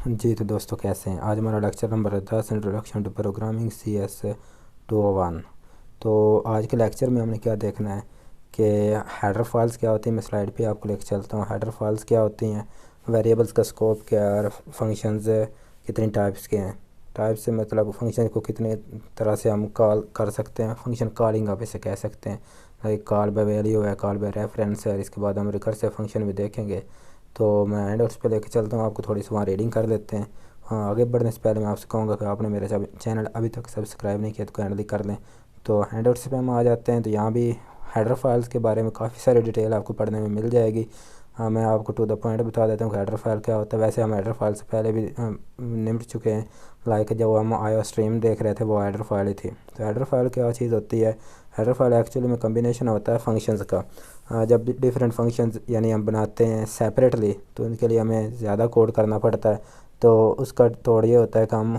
जी तो दोस्तों कैसे हैं। आज हमारा लेक्चर नंबर है 10 इंट्रोडक्शन टू प्रोग्रामिंग CS 201। तो आज के लेक्चर में हमने क्या देखना है कि हेडर फाइल्स क्या होती हैं। मैं स्लाइड पे आपको लेकर चलता हूँ। हेडर फाइल्स क्या होती हैं, वेरिएबल्स का स्कोप क्या है और फंक्शंस कितनी टाइप्स के हैं। टाइप से मतलब फंक्शन को कितने तरह से हम कॉल कर सकते हैं। फंक्शन कॉलिंग आप इसे कह सकते हैं। लाइक कॉल बाय वैल्यू है, कॉल बाय रेफरेंस है। इसके बाद हम रिकर्सिव फंक्शन भी देखेंगे। तो मैं एंड उस पर लेके चलता हूँ आपको, थोड़ी सी वहाँ रीडिंग कर लेते हैं। हाँ, आगे बढ़ने से पहले मैं आपसे कहूँगा कि आपने मेरा चैनल अभी तक सब्सक्राइब नहीं किया तो हैंडल कर लें। तो हैंडआउट्स पे हम आ जाते हैं। तो यहाँ भी हेडर फाइल्स के बारे में काफ़ी सारी डिटेल आपको पढ़ने में मिल जाएगी। हाँ, मैं आपको टू द पॉइंट बता देता हूँ कि हेडर फाइल क्या होता है। वैसे हम हेडर फाइल से पहले भी निपट चुके हैं। लाइक जब हम आयो स्ट्रीम देख रहे थे वो हेडर फाइल ही थी। तो हेडर फाइल क्या चीज़ होती है। हेडर फाइल एक्चुअली में कम्बिनेशन होता है फंक्शंस का। जब डिफरेंट फंक्शंस यानी हम बनाते हैं सेपरेटली तो उनके लिए हमें ज़्यादा कोड करना पड़ता है। तो उसका तोड़ ये होता है कि हम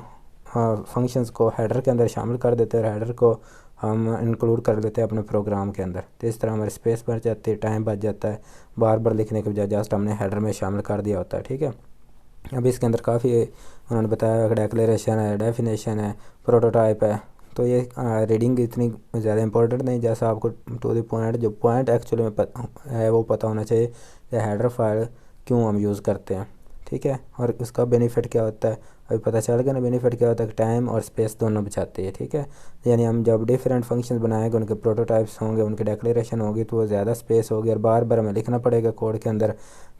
फंक्शंस को हेडर के अंदर शामिल कर देते हैं और हेडर को हम इंक्लूड कर लेते हैं अपने प्रोग्राम के अंदर। तो इस तरह हमारी स्पेस बच जाती है, टाइम बच जाता है। बार बार लिखने के बजाय जस्ट हमने हेडर में शामिल कर दिया होता है। ठीक है। अभी इसके अंदर काफ़ी उन्होंने बताया कि डेक्लेरेशन है, डेफिनेशन है, प्रोटोटाइप है। तो ये रीडिंग इतनी ज़्यादा इंपॉर्टेंट नहीं, जैसा आपको टू द पॉइंट जो पॉइंट एक्चुअली में है वो पता होना चाहिए कि हेडर फाइल क्यों हम यूज़ करते हैं। ठीक है। और उसका बेनिफिट क्या होता है अभी पता चल गया ना। बेनिफिट क्या होता है कि टाइम और स्पेस दोनों बचाते हैं। ठीक है। यानी हम जब डिफरेंट फंक्शंस बनाएंगे, उनके प्रोटोटाइप्स होंगे, उनकी डेक्लेरेशन होगी, तो वो ज़्यादा स्पेस होगी और बार बार हमें लिखना पड़ेगा कोड के अंदर।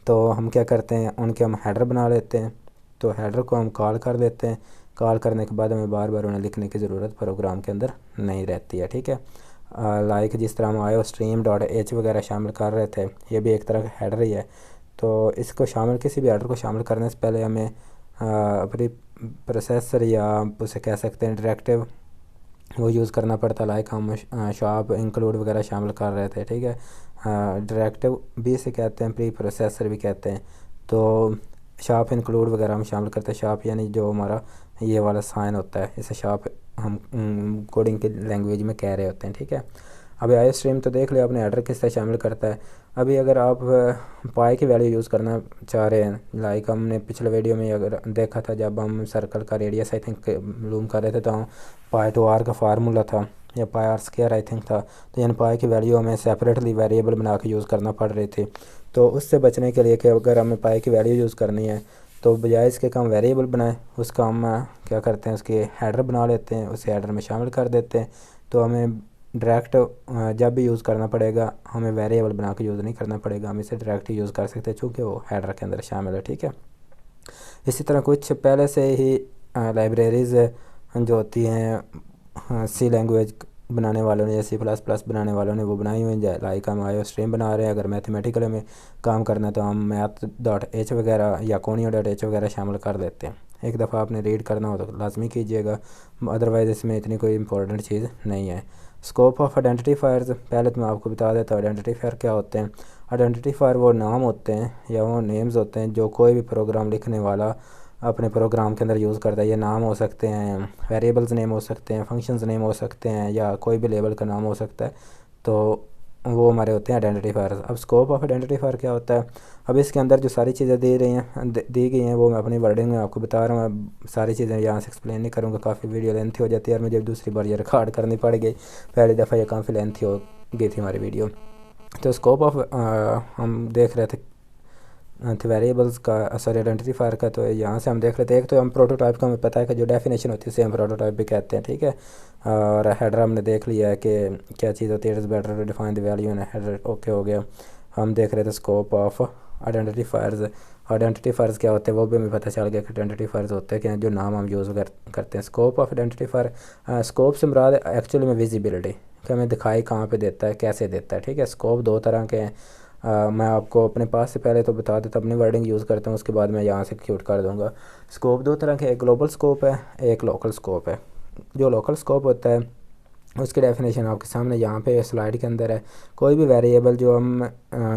तो हम क्या करते हैं, उनके हम हेडर बना लेते हैं। तो हेडर को हम कॉल कर देते हैं। कॉल करने के बाद हमें बार बार उन्हें लिखने की ज़रूरत प्रोग्राम के अंदर नहीं रहती है। ठीक है। लाइक जिस तरह हम आयो स्ट्रीम डॉट एच वगैरह शामिल कर रहे थे, ये भी एक तरह का हेडर ही है। तो इसको शामिल किसी भी हेडर को शामिल करने से पहले हमें अपनी प्रोसेसर या आप उसे कह सकते हैं डायरेक्टिव वो यूज़ करना पड़ता। लाइक हम शॉप इंक्लूड वगैरह शामिल कर रहे थे। ठीक है। डायरेक्टिव भी इसे कहते हैं, प्री प्रोसेसर भी कहते हैं। तो शॉप इंक्लूड वगैरह हम शामिल करते हैं। शॉप यानी जो हमारा ये वाला साइन होता है, इसे शॉप हम कोडिंग की लैंग्वेज में कह रहे होते हैं। ठीक है। अभी आई स्ट्रीम तो देख लिया आपने, हेडर किस तरह शामिल करता है। अभी अगर आप पाई की वैल्यू यूज़ करना चाह रहे हैं, लाइक हमने पिछले वीडियो में अगर देखा था जब हम सर्कल का रेडियस आई थिंक लूम कर रहे थे, तो हम पाई टू आर का फार्मूला था या पाई आर स्क्वायर आई थिंक था। तो यानी पाई की वैल्यू हमें सेपरेटली वेरिएबल बना के यूज़ करना पड़ रही थी। तो उससे बचने के लिए कि अगर हमें पाई की वैल्यू यूज़ करनी है तो बजाय इसके हम वेरिएबल बनाएं, उसका हम क्या करते हैं, उसके हेडर बना लेते हैं, उसे हेडर में शामिल कर देते हैं। तो हमें डायरेक्ट जब भी यूज़ करना पड़ेगा हमें वेरिएबल बना के यूज़ नहीं करना पड़ेगा, हम इसे डायरेक्ट यूज़ कर सकते हैं चूँकि वो हेडर के अंदर शामिल है। ठीक है। इसी तरह कुछ पहले से ही लाइब्रेरीज़ जो होती हैं सी लैंग्वेज बनाने वालों ने या C++ बनाने वालों ने वो बनाई हुई हैं। लाइक हम आयो स्ट्रीम बना रहे हैं, अगर मैथमेटिकल में काम करना है तो हम मैथ डॉट एच वगैरह या कोनियो डॉट एच वगैरह शामिल कर देते हैं। एक दफ़ा आपने रीड करना हो तो लाजमी कीजिएगा, अदरवाइज़ इसमें इतनी कोई इंपॉर्टेंट चीज़ नहीं है। स्कोप ऑफ आइडेंटिफायर्स पहले तो मैं आपको बता देता हूँ आइडेंटिफायर क्या होते हैं। आइडेंटिफायर वो नाम होते हैं या वो नेम्स होते हैं जो कोई भी प्रोग्राम लिखने वाला अपने प्रोग्राम के अंदर यूज़ करता है। ये नाम हो सकते हैं, वेरिएबल्स नेम हो सकते हैं, फंक्शंस नेम हो सकते हैं, या कोई भी लेबल का नाम हो सकता है। तो वो हमारे होते हैं आइडेंटिफायर्स। अब स्कोप ऑफ आइडेंटिफायर क्या होता है। अब इसके अंदर जो सारी चीज़ें दी गई हैं वो मैं अपनी वर्डिंग में आपको बता रहा हूँ। अब सारी चीज़ें यहाँ से एक्सप्लेन नहीं करूँगा, काफ़ी वीडियो लेंथी हो जाती है और मुझे दूसरी बार ये रिकॉर्ड करनी पड़ गई। पहली दफ़ा ये काफ़ी लेंथी हो गई थी हमारी वीडियो। तो स्कोप ऑफ हम देख रहे थे वेरिएबल्स का, सॉरी आइडेंटिफायर का। तो यहाँ से हम देख लेते हैं, एक तो हम प्रोटोटाइप का हमें पता है कि जो डेफिनेशन होती है उसे हम प्रोटोटाइप भी कहते हैं। ठीक है। और हेडर हमने देख लिया है कि क्या चीज़ होती है। It is better to define the value in header, okay हो गया। हम देख रहे थे स्कोप ऑफ आइडेंटिफायर्स। आइडेंटिफायर्स क्या होते हैं वो भी हमें पता चल गया कि आइडेंटिफायर्स होते हैं कि जो नाम हम यूज़ करते हैं। स्कोप ऑफ आइडेंटिफायर, स्कोप से मुराद एक्चुअली में विजिबिलिटी, कि हमें दिखाई कहाँ पे देता है, कैसे देता है। ठीक है। स्कोप दो तरह के हैं। मैं आपको अपने पास से पहले तो बता देता, अपनी वर्डिंग यूज़ करता हूँ, उसके बाद मैं यहाँ से एक्यूट कर दूँगा। स्कोप दो तरह के, एक ग्लोबल स्कोप है, एक लोकल स्कोप है। जो लोकल स्कोप होता है उसकी डेफिनेशन आपके सामने यहाँ पे स्लाइड के अंदर है। कोई भी वेरिएबल जो हम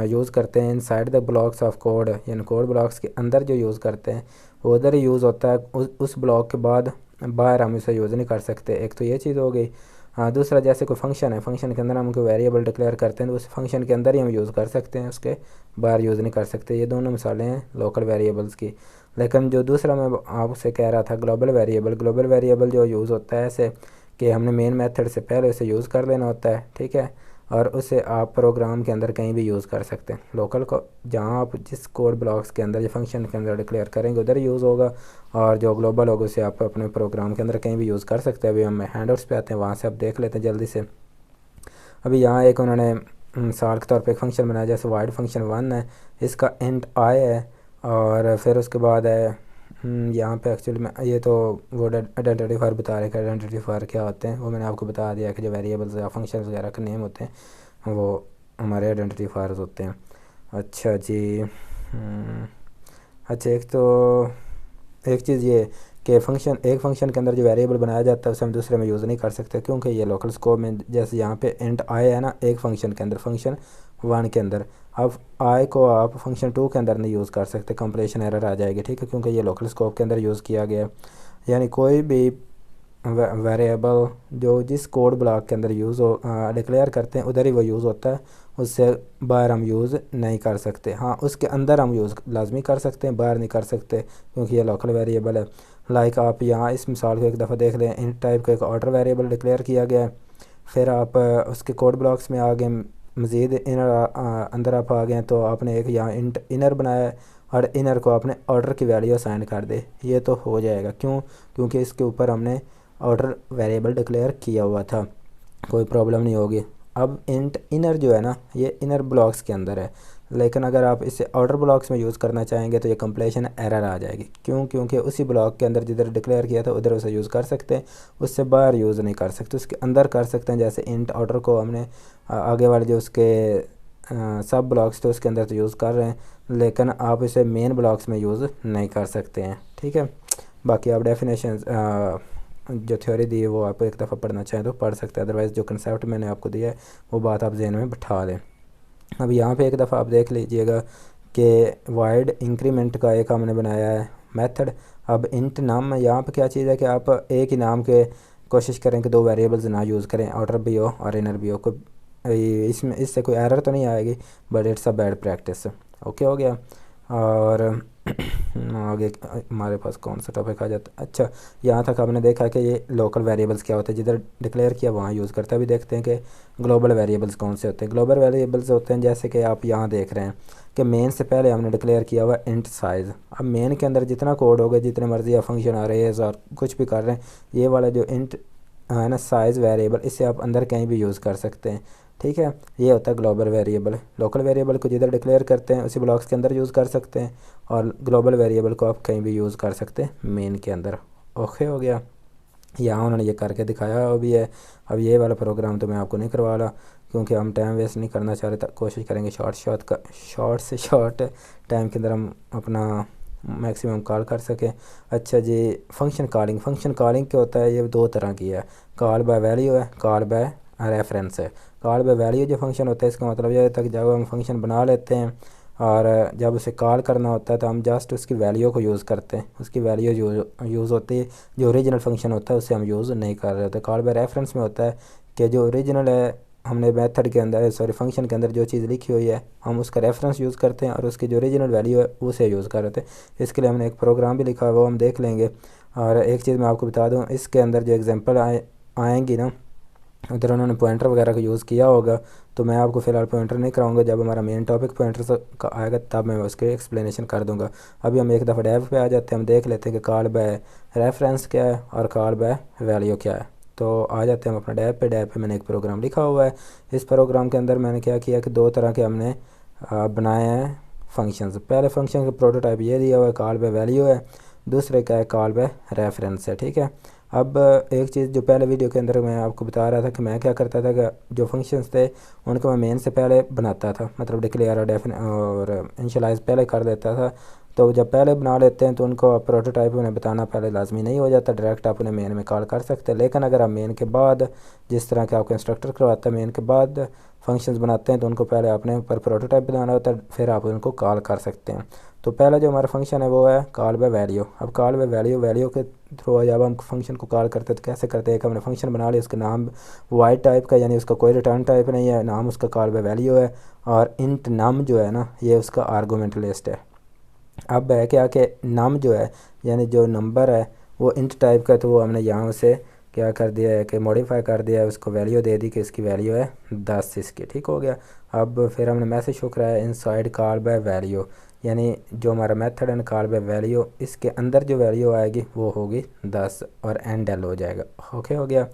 यूज़ करते हैं inside the blocks of code, यानी कोड ब्लॉक्स के अंदर जो यूज़ करते हैं वो उधर ही यूज़ होता है। उस ब्लॉक के बाद बाहर हम इसे यूज़ नहीं कर सकते। एक तो ये चीज़ हो गई। हाँ, दूसरा जैसे कोई फंक्शन है, फंक्शन के अंदर हम कोई वेरिएबल डिक्लेयर करते हैं तो उस फंक्शन के अंदर ही हम यूज़ कर सकते हैं, उसके बाहर यूज़ नहीं कर सकते। ये दोनों मिसालें हैं लोकल वेरिएबल्स की। लेकिन जो दूसरा मैं आपसे कह रहा था ग्लोबल वेरिएबल जो यूज़ होता है ऐसे कि हमने मेन मेथड से पहले उसे यूज़ कर लेना होता है, ठीक है, और उसे आप प्रोग्राम के अंदर कहीं भी यूज़ कर सकते हैं। लोकल को जहाँ आप जिस कोड ब्लॉक्स के अंदर या फंक्शन के अंदर डिक्लेयर करेंगे उधर यूज़ होगा, और जो ग्लोबल होगा उसे आप अपने प्रोग्राम के अंदर कहीं भी यूज़ कर सकते हैं। अभी हम हैंडआउट्स पे आते हैं, वहाँ से आप देख लेते हैं जल्दी से। अभी यहाँ एक उन्होंने मिसाल के तौर पे एक फंक्शन बनाया, जैसे वाइड फंक्शन 1 है, इसका इंट आई है, और फिर उसके बाद है यहाँ पे एक्चुअली में ये तो वो आइडेंटिफायर बता रहे हैं। आइडेंटिफायर क्या होते हैं वो मैंने आपको बता दिया कि जो वेरिएबल्स या फंक्शन वगैरह के नेम होते हैं वो हमारे आइडेंटिफायर्स होते हैं। अच्छा जी, अच्छा एक चीज़ ये कि एक फ़ंक्शन के अंदर जो वेरिएबल बनाया जाता है उसे हम दूसरे में यूज़ नहीं कर सकते, क्योंकि ये लोकल स्कोप में, जैसे यहाँ पे इंट आई है ना एक फ़ंक्शन के अंदर, फंक्शन 1 के अंदर, अब आई को आप फंक्शन 2 के अंदर नहीं यूज़ कर सकते, कंप्लीशन एरर आ जाएगी, ठीक है, क्योंकि ये लोकल स्कोप के अंदर यूज़ किया गया है। यानी कोई भी वेरिएबल जो जिस कोड ब्लॉक के अंदर यूज़ हो डिक्लेयर करते हैं उधर ही वो यूज़ होता है, उससे बाहर हम यूज़ नहीं कर सकते। हाँ, उसके अंदर हम यूज़ लाजमी कर सकते हैं, बाहर नहीं कर सकते, क्योंकि ये लोकल वेरिएबल है। लाइक आप यहाँ इस मिसाल को एक दफ़ा देख लें, इन टाइप का एक ऑर्डर वेरिएबल डिक्लेयर किया गया है, फिर आप उसके कोड ब्लॉक्स में आ गए, मज़ीद इनर अंदर आप आ गए तो आपने एक यहाँ इंट इनर बनाया है, और इनर को आपने ऑर्डर की वैल्यू असाइन कर दे, ये तो हो जाएगा। क्यों? क्योंकि इसके ऊपर हमने ऑर्डर वेरिएबल डिक्लेयर किया हुआ था, कोई प्रॉब्लम नहीं होगी। अब इंट इनर जो है ना ये इनर ब्लॉक्स के अंदर है, लेकिन अगर आप इसे आउटर ब्लॉक्स में यूज़ करना चाहेंगे तो ये कंप्लीशन एरर आ जाएगी। क्यों? क्योंकि उसी ब्लॉक के अंदर जिधर डिक्लेयर किया था उधर उसे यूज़ कर सकते हैं, उससे बाहर यूज़ नहीं कर सकते, उसके अंदर कर सकते हैं। जैसे इंट आउटर को हमने आगे वाले जो उसके सब ब्लॉक्स थे उसके अंदर तो यूज़ कर रहे हैं, लेकिन आप इसे मेन ब्लॉक्स में यूज़ नहीं कर सकते हैं, ठीक है। बाकी आप डेफिनेशन जो थ्योरी दी है वो आप एक दफ़ा पढ़ना चाहें तो पढ़ सकते हैं, अदरवाइज़ जो कंसेप्ट मैंने आपको दिया है वो बात आप जहन में बिठा लें। अब यहाँ पे एक दफ़ा आप देख लीजिएगा कि वाइड इंक्रीमेंट का एक हमने बनाया है मेथड। अब इंट नाम यहाँ पे क्या चीज़ है कि आप एक ही नाम के कोशिश करें कि दो वेरिएबल्स ना यूज़ करें, आउटर भी हो और इनर भी हो। कोई इसमें इससे कोई एरर तो नहीं आएगी, but it's a bad practice. Okay हो गया। और आगे हमारे पास कौन सा टॉपिक आ जाता है? अच्छा, यहाँ तक आपने देखा कि ये लोकल वेरिएबल्स क्या होते हैं, जिधर डिक्लेयर किया वहाँ यूज़ करता है। अभी देखते हैं कि ग्लोबल वेरिएबल्स कौन से होते हैं। ग्लोबल वेरिएबल्स होते हैं जैसे कि आप यहाँ देख रहे हैं कि मेन से पहले हमने डिक्लेयर किया हुआ इंट साइज़। अब मेन के अंदर जितना कोड होगा, जितने मर्जी या फंक्शन आ रहे हैं और कुछ भी कर रहे हैं, ये वाला जो इंट है ना साइज़ वेरिएबल, इसे आप अंदर कहीं भी यूज़ कर सकते हैं, ठीक है। ये होता है ग्लोबल वेरिएबल। लोकल वेरिएबल को जिधर डिक्लेयर करते हैं उसी ब्लॉक्स के अंदर यूज़ कर सकते हैं, और ग्लोबल वेरिएबल को आप कहीं भी यूज़ कर सकते हैं मेन के अंदर। ओके हो गया। यहाँ उन्होंने ये करके दिखाया हुआ भी है। अब ये वाला प्रोग्राम तो मैं आपको नहीं करवा रहा, क्योंकि हम टाइम वेस्ट नहीं करना चाह रहे, कोशिश करेंगे शॉर्ट से शॉर्ट टाइम के अंदर हम अपना मैक्सिमम कॉल कर सकें। अच्छा जी, फंक्शन कॉलिंग क्या होता है? ये दो तरह की है, कॉल बाय वैल्यू है, कॉल बाय रेफरेंस है। कॉल बाय वैल्यू जो फंक्शन होता है इसका मतलब ये होता है कि जब हम फंक्शन बना लेते हैं और जब उसे कॉल करना होता है तो हम जस्ट उसकी वैल्यू को यूज़ करते हैं, उसकी वैल्यू यूज़ होती है। जो ओरिजिनल फंक्शन होता है उसे हम यूज़ नहीं कर रहे होते। कॉल बाय रेफरेंस में होता है कि जो ओरिजिनल है हमने मेथड के अंदर फंक्शन के अंदर जो चीज़ लिखी हुई है हम उसका रेफरेंस यूज़ करते हैं, और उसकी जो ओरिजिनल वैल्यू है उसे यूज़ कर रहे थे। इसके लिए हमने एक प्रोग्राम भी लिखा है, वो हम देख लेंगे। और एक चीज़ मैं आपको बता दूँ, इसके अंदर जो एग्जांपल आएंगी ना उधर उन्होंने पॉइंटर वगैरह का यूज़ किया होगा, तो मैं आपको फ़िलहाल पॉइंटर नहीं कराऊंगा। जब हमारा मेन टॉपिक पॉइंटर का आएगा तब मैं उसके एक्सप्लेनेशन कर दूंगा। अभी हम एक दफ़ा डेव पे आ जाते हैं, हम देख लेते हैं कि कॉल बाय रेफरेंस क्या है और कॉल बाय वैल्यू क्या है। तो आ जाते हैं हम अपना डेव पे मैंने एक प्रोग्राम लिखा हुआ है। इस प्रोग्राम के अंदर मैंने क्या किया कि दो तरह के हमने बनाए हैं फंक्शंस। पहले फंक्शन का प्रोटोटाइप ये दिया हुआ है, कॉल बाय वैल्यू है, दूसरे का है कॉल बाय रेफरेंस है, ठीक है। अब एक चीज़ जो पहले वीडियो के अंदर मैं आपको बता रहा था कि मैं क्या करता था कि जो फंक्शंस थे उनको मैं मेन से पहले बनाता था, मतलब डिक्लेयर और इनिशियलाइज पहले कर देता था। तो जब पहले बना लेते हैं तो उनको प्रोटोटाइप उन्हें बताना पहले लाजमी नहीं हो जाता, डायरेक्ट आप उन्हें मेन में कॉल कर सकते हैं। लेकिन अगर आप मेन के बाद जिस तरह के आपको इंस्ट्रक्टर करवाता है मेन के बाद फंक्शंस बनाते हैं तो उनको पहले आपने ऊपर प्रोटोटाइप बनाना होता है, फिर आप उनको कॉल कर सकते हैं। तो पहला जो हमारा फंक्शन है वो है कॉल बाय वैल्यू। अब कॉल बाय वैल्यू के थ्रू जब हम फंक्शन को कॉल करते हैं तो कैसे करते हैं? एक हमने फंक्शन बना लिया, उसका नाम वाइड टाइप का, यानी उसका कोई रिटर्न टाइप नहीं है, नाम उसका कॉल बाय वैल्यू है, और इंट नम जो है ना ये उसका आर्गूमेंट लिस्ट है। अब है क्या कि नम जो है यानी जो नंबर है वो इंट टाइप का, तो वो हमने यहाँ से क्या कर दिया है कि मॉडिफाई कर दिया है, उसको वैल्यू दे दी कि इसकी वैल्यू है 10 इसकी। ठीक हो गया। अब फिर हमने मैसेज शो कराया इनसाइड कॉल बाय वैल्यू, यानी जो हमारा मेथड है कॉल बाय वैल्यू, इसके अंदर जो वैल्यू आएगी वो होगी 10 और एंड एल हो जाएगा। ओके हो गया।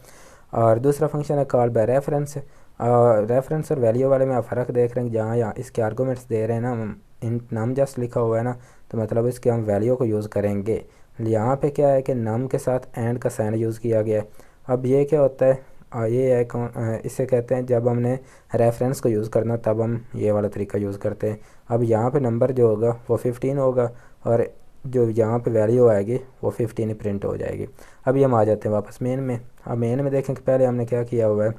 और दूसरा फंक्शन है कॉल बाय रेफरेंस। रेफरेंस और वैल्यू वाले में आप फ़र्क देख रहे हैं, जहाँ यहाँ इसके आर्गूमेंट्स दे रहे हैं ना हम, इन नाम जस्ट लिखा हुआ है ना, तो मतलब इसके हम वैल्यू को यूज़ करेंगे। यहाँ पे क्या है कि नाम के साथ एंड का साइन यूज़ किया गया है। अब ये क्या होता है, ये है इसे कहते हैं जब हमने रेफरेंस को यूज़ करना तब हम ये वाला तरीका यूज़ करते हैं। अब यहाँ पे नंबर जो होगा वो 15 होगा और जो यहाँ पे वैल्यू आएगी वो 15 ही प्रिंट हो जाएगी। अभी हम आ जाते हैं वापस मेन में। अब मेन में देखें कि पहले हमने क्या किया हुआ है,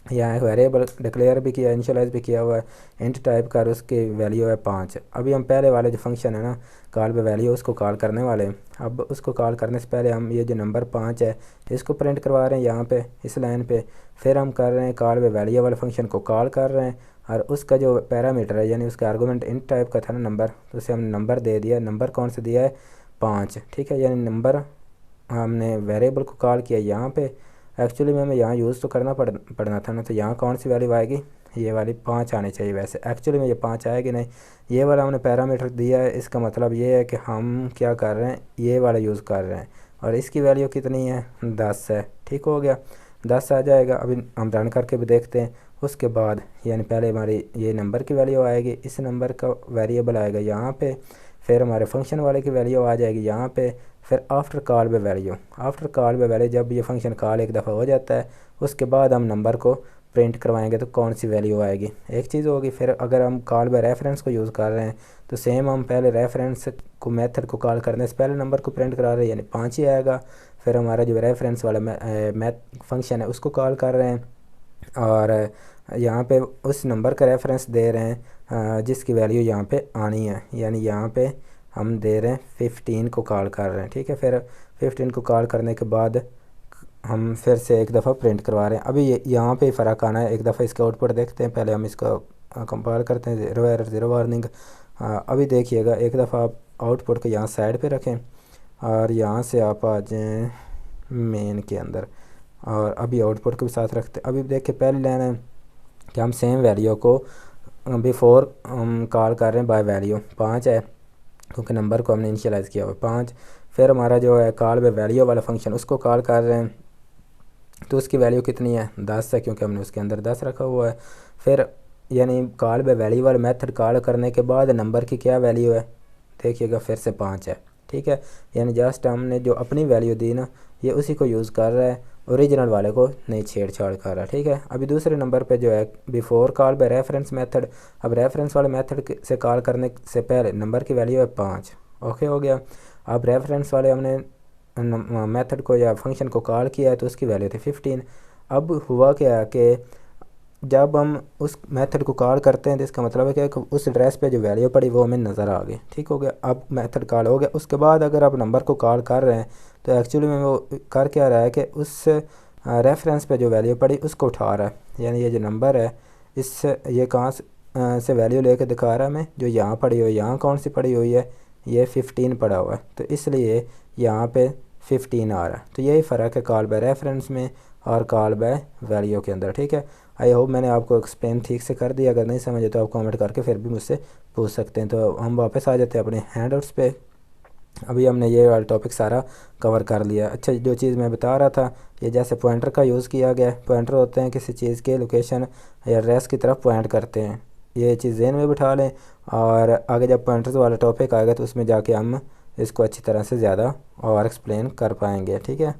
यहाँ एक वेरिएबल डिक्लेयर भी किया, इनिशियलाइज भी किया हुआ है इंट टाइप का, और उसकी वैल्यू है 5। अभी हम पहले वाले जो फंक्शन है ना कॉल पे वैल्यू, उसको कॉल करने वाले हैं। अब उसको कॉल करने से पहले हम ये जो नंबर 5 है इसको प्रिंट करवा रहे हैं यहाँ पे इस लाइन पे। फिर हम कर रहे हैं कॉल पे वैल्यू वाले फंक्शन को कॉल कर रहे हैं, और उसका जो पैरामीटर है यानी उसका आर्गूमेंट इंट टाइप का था ना नंबर, तो उसे हमने नंबर दे दिया। नंबर कौन सा दिया है, 5। ठीक है, यानी नंबर हमने वेरिएबल को कॉल किया यहाँ पे। एक्चुअली में हमें यहाँ यूज़ तो करना पड़ना था ना, तो यहाँ कौन सी वैल्यू आएगी, ये वाली 5 आनी चाहिए। वैसे एक्चुअली में ये 5 आएगी नहीं, ये वाला हमने पैरामीटर दिया है। इसका मतलब ये है कि हम क्या कर रहे हैं, ये वाला यूज़ कर रहे हैं, और इसकी वैल्यू कितनी है, 10 है। ठीक हो गया, 10 आ जाएगा। अभी हम रन करके भी देखते हैं। उसके बाद यानी पहले हमारी ये नंबर की वैल्यू आएगी, इस नंबर का वेरिएबल आएगा यहाँ पे, फिर हमारे फंक्शन वाले की वैल्यू आ जाएगी यहाँ पे, फिर after call by value. After call by value जब ये फंक्शन कॉल एक दफ़ा हो जाता है उसके बाद हम नंबर को प्रिंट करवाएंगे तो कौन सी वैल्यू आएगी, एक चीज़ होगी। फिर अगर हम कॉल बाय रेफरेंस को यूज़ कर रहे हैं तो सेम हम पहले रेफरेंस को मेथड को कॉल करने से पहले नंबर को प्रिंट करा रहे हैं, यानी 5 ही आएगा। फिर हमारा जो रेफरेंस वाला मैथ फंक्शन है उसको कॉल कर रहे हैं, और यहाँ पे उस नंबर का रेफरेंस दे रहे हैं जिसकी वैल्यू यहाँ पे आनी है, यानी यहाँ पे हम दे रहे हैं 15 को कॉल कर रहे हैं। ठीक है, फिर 15 को कॉल करने के बाद हम फिर से एक दफ़ा प्रिंट करवा रहे हैं। अभी ये यहाँ पे फ़र्क आना है, एक दफ़ा इसका आउटपुट देखते हैं। पहले हम इसका कंपाइल करते हैं, 0 एरर 0 वार्निंग। अभी देखिएगा, एक दफ़ा आप आउटपुट को यहाँ साइड पे रखें और यहाँ से आप आ जाएँ मेन के अंदर, और अभी आउटपुट के भी साथ रखते हैं। अभी देखिए पहली लाइन है कि हम सेम वैल्यू को बिफोर हम कॉल कर रहे हैं बाय वैल्यू 5 है क्योंकि नंबर को हमने इनिशियलाइज़ किया हुआ 5। फिर हमारा जो है कॉल बाय वैल्यू वाला फंक्शन उसको कॉल कर रहे हैं, तो उसकी वैल्यू कितनी है, 10 है, क्योंकि हमने उसके अंदर 10 रखा हुआ है। फिर यानी कॉल बाय वैल्यू वाले मेथड कॉल करने के बाद नंबर की क्या वैल्यू है, देखिएगा फिर से 5 है। ठीक है, यानी जस्ट हमने जो अपनी वैल्यू दी ना ये उसी को यूज़ कर रहा है, ओरिजिनल वाले को नहीं छेड़छाड़ कर रहा। ठीक है, अभी दूसरे नंबर पे जो है before call by reference method. अब रेफरेंस वाले मेथड से कॉल करने से पहले नंबर की वैल्यू है 5। ओके हो गया। अब रेफरेंस वाले हमने मेथड को या फंक्शन को कॉल किया है तो उसकी वैल्यू थी 15। अब हुआ क्या कि जब हम उस मेथड को कॉल करते हैं तो इसका मतलब है कि उस एड्रेस पे जो वैल्यू पड़ी वो हमें नज़र आ गई। ठीक हो गया, अब मेथड कॉल हो गया। उसके बाद अगर आप नंबर को कॉल कर रहे हैं तो एक्चुअली में वो कर क्या रहा है कि उस रेफरेंस पे जो वैल्यू पड़ी उसको उठा रहा है, यानी ये जो नंबर है इस ये कहाँ से वैल्यू लेके दिखा रहा है हमें, जो यहाँ पड़ी हुई, यहाँ कौन सी पड़ी हुई है, ये 15 पड़ा हुआ है, तो इसलिए यहाँ पे 15 आ रहा है। तो यही फ़र्क है कॉल बाय रेफरेंस में और कॉल बाय वैल्यू के अंदर। ठीक है, आई होप मैंने आपको एक्सप्लेन ठीक से कर दिया। अगर नहीं समझे तो आप कमेंट करके फिर भी मुझसे पूछ सकते हैं। तो हम वापस आ जाते हैं अपने हैंडआउट्स पे। अभी हमने ये वाला टॉपिक सारा कवर कर लिया। अच्छा, जो चीज़ मैं बता रहा था, ये जैसे पॉइंटर का यूज़ किया गया है। पॉइंटर होते हैं किसी चीज़ के लोकेशन या एड्रेस की तरफ पॉइंट करते हैं, ये चीज़ ज़हन में बिठा लें, और आगे जब पॉइंटर्स वाला टॉपिक आएगा तो उसमें जाके हम इसको अच्छी तरह से ज़्यादा और एक्सप्लेन कर पाएंगे। ठीक है,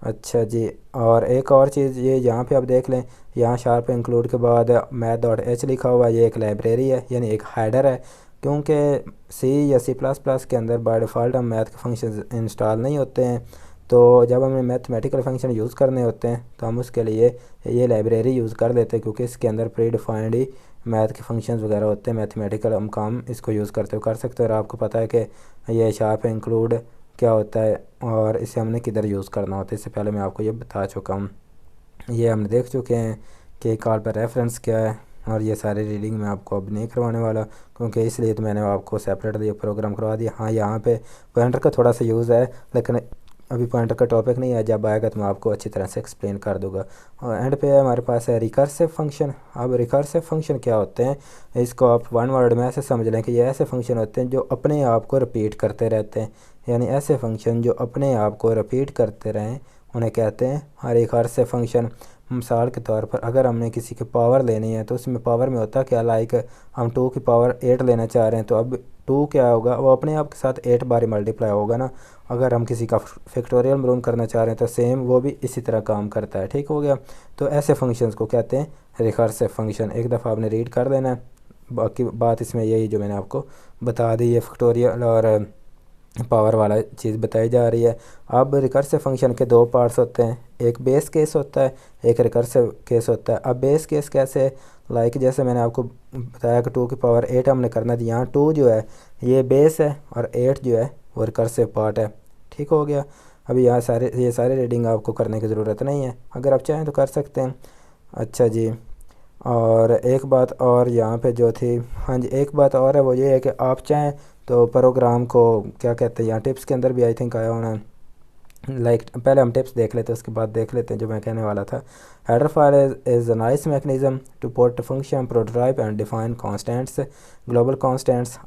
अच्छा जी, और एक और चीज़ ये यहाँ पे आप देख लें, यहाँ शार्प इंक्लूड के बाद math.h लिखा हुआ है, ये एक लाइब्रेरी है यानी एक हाइडर है, क्योंकि सी या सी प्लस प्लस के अंदर बाय डिफ़ॉल्ट हम मैथ के फंक्शन इंस्टॉल नहीं होते हैं। तो जब हमें मैथमेटिकल फंक्शन यूज़ करने होते हैं तो हम उसके लिए ये लाइब्रेरी यूज़ कर लेते हैं, क्योंकि इसके अंदर प्री डिफाइंड ही मैथ के फंक्शंस वगैरह होते हैं। मैथमेटिकल हम काम इसको यूज़ करते हुए कर सकते हैं, और आपको पता है कि ये शार्प इंक्लूड क्या होता है और इसे हमने किधर यूज़ करना होता है, इससे पहले मैं आपको ये बता चुका हूँ। ये हमने देख चुके हैं कि कॉल पर रेफरेंस क्या है, और ये सारी रीडिंग मैं आपको अब नहीं करवाने वाला, क्योंकि इसलिए तो मैंने आपको सेपरेट ये प्रोग्राम करवा दिया। हाँ, यहाँ पे पॉइंटर का थोड़ा सा यूज़ है, लेकिन अभी पॉइंटर का टॉपिक नहीं है, जब आएगा तो मैं आपको अच्छी तरह से एक्सप्लेन कर दूंगा। और एंड पे हमारे पास है रिकर्सिव फंक्शन। अब रिकर्सिव फंक्शन क्या होते हैं, इसको आप वन वर्ड में ऐसे समझ लें कि ये ऐसे फंक्शन होते हैं जो अपने आप को रिपीट करते रहते हैं। यानी ऐसे फंक्शन जो अपने आप को रिपीट करते रहें उन्हें कहते हैं रिकर्सिव फंक्शन। मिसाल के तौर पर अगर हमने किसी की पावर लेनी है तो उसमें पावर में होता क्या, लाइक हम 2 की पावर 8 लेना चाह रहे हैं, तो अब 2 क्या होगा, वो अपने आप के साथ 8 बार मल्टीप्लाई होगा ना। अगर हम किसी का फैक्टोरियल मालूम करना चाह रहे हैं तो सेम वो भी इसी तरह काम करता है। ठीक हो गया। तो ऐसे फंक्शंस को कहते हैं रिकर्सिव फंक्शन। एक दफ़ा आपने रीड कर देना है, बाकी बात इसमें यही जो मैंने आपको बता दी, ये फैक्टोरियल और पावर वाला चीज़ बताई जा रही है। अब रिकर्सिव फंक्शन के 2 पार्ट्स होते हैं, एक बेस केस होता है, एक रिकर्सिव केस होता है। अब बेस केस कैसे, लाइक जैसे मैंने आपको बताया कि 2 की पावर 8 हमने करना थी, यहाँ 2 जो है ये बेस है और 8 जो है वो रिकर्सिव पार्ट है। ठीक हो गया। अभी यहाँ ये सारे रीडिंग आपको करने की ज़रूरत नहीं है, अगर आप चाहें तो कर सकते हैं। अच्छा जी, और एक बात और यहाँ पे जो थी, हाँ जी, एक बात और है, वो ये है कि आप चाहें तो प्रोग्राम को क्या कहते हैं, यहाँ टिप्स के अंदर भी आई थिंक आया होना, लाइक पहले हम टिप्स देख लेते हैं, उसके बाद देख लेते हैं जो मैं कहने वाला था। Header file is a nice mechanism to put function prototype and define constants global constants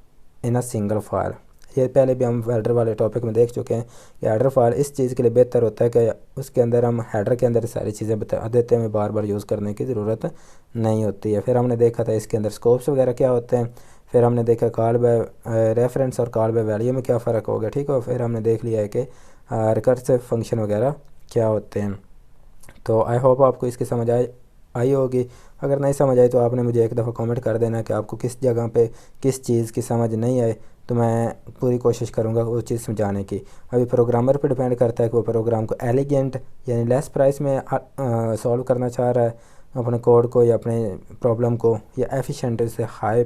in a single file. ये पहले भी हम हेडर वाले टॉपिक में देख चुके हैं कि हेडर फाइल इस चीज़ के लिए बेहतर होता है कि उसके अंदर हम हेडर के अंदर सारी चीज़ें बता देते हैं, बार बार यूज़ करने की ज़रूरत नहीं होती है। फिर हमने देखा था इसके अंदर स्कोप्स वगैरह क्या होते हैं। फिर हमने देखा कॉल बाय रेफरेंस और कॉल बाय वैल्यू में क्या फ़र्क होगा। ठीक है। फिर हमने देख लिया है कि रिकर्सिव फंक्शन वगैरह क्या होते हैं। तो आई होप आपको इसकी समझ आई होगी। अगर नहीं समझ आई तो आपने मुझे एक दफ़ा कमेंट कर देना कि आपको किस जगह पे किस चीज़ की समझ नहीं आई, तो मैं पूरी कोशिश करूँगा वो चीज़ समझाने की। अभी प्रोग्रामर पे डिपेंड करता है कि वो प्रोग्राम को एलिगेंट यानी लेस प्राइस में सॉल्व करना चाह रहा है अपने कोड को या अपने प्रॉब्लम को, या एफिशिएंट से हाई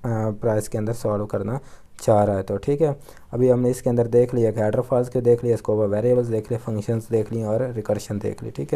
प्राइस के अंदर सॉल्व करना चाह रहा है। तो ठीक है, अभी हमने इसके अंदर देख लिया कि हेडर फाइल्स के देख लिया, स्कोप ऑफ वेरिएबल्स देख लिया, फंक्शंस देख लिए और रिकर्शन देख ली। ठीक है।